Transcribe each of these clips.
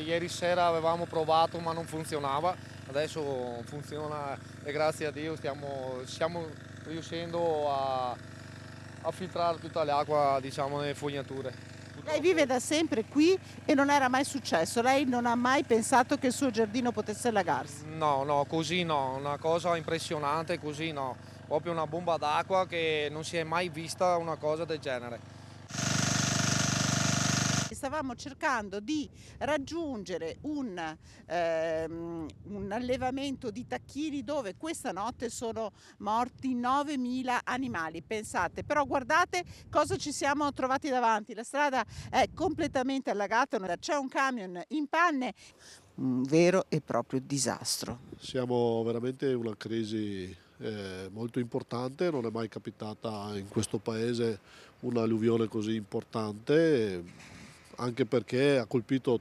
ieri sera avevamo provato ma non funzionava, adesso funziona e grazie a Dio stiamo riuscendo a filtrare tutta l'acqua, diciamo, nelle fognature. Lei vive da sempre qui e non era mai successo, lei non ha mai pensato che il suo giardino potesse allagarsi. No, no, così no, una cosa impressionante così no, proprio una bomba d'acqua che non si è mai vista una cosa del genere. Stavamo cercando di raggiungere un allevamento di tacchini dove questa notte sono morti 9.000 animali, pensate, però guardate cosa ci siamo trovati davanti, la strada è completamente allagata, c'è un camion in panne, un vero e proprio disastro. Siamo veramente in una crisi molto importante, non è mai capitata in questo paese un'alluvione così importante, anche perché ha colpito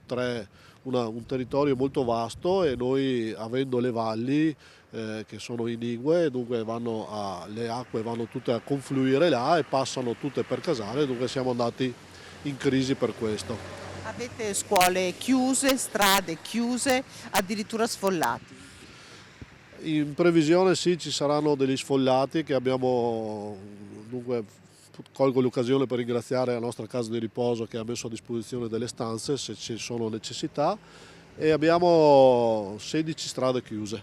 un territorio molto vasto e noi avendo le valli che sono inigue, dunque le acque vanno tutte a confluire là e passano tutte per Casale, dunque siamo andati in crisi per questo. Avete scuole chiuse, strade chiuse, addirittura sfollati. In previsione sì, ci saranno degli sfollati che abbiamo, dunque colgo l'occasione per ringraziare la nostra casa di riposo che ha messo a disposizione delle stanze se ci sono necessità e abbiamo 16 strade chiuse,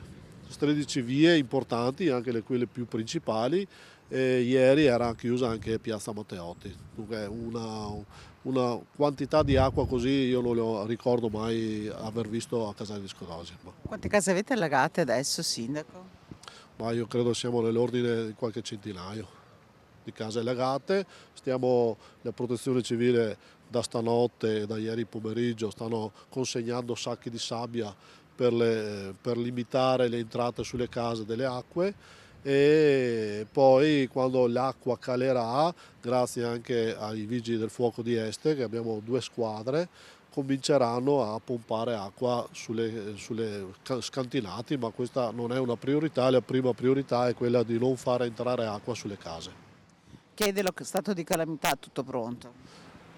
13 vie importanti, anche quelle più principali e ieri era chiusa anche Piazza Matteotti, dunque una quantità di acqua così io non lo ricordo mai aver visto a Casale di Scorosi. Quante case avete allagate adesso, sindaco? Ma io credo siamo nell'ordine di qualche centinaio di case allagate. La protezione civile da stanotte e da ieri pomeriggio stanno consegnando sacchi di sabbia per limitare le entrate sulle case delle acque e poi quando l'acqua calerà, grazie anche ai vigili del fuoco di Este, che abbiamo 2 squadre, cominceranno a pompare acqua sulle scantinati, ma questa non è una priorità, la prima priorità è quella di non fare entrare acqua sulle case. Chiede lo stato di calamità tutto pronto.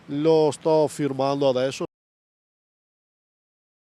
Lo sto firmando adesso.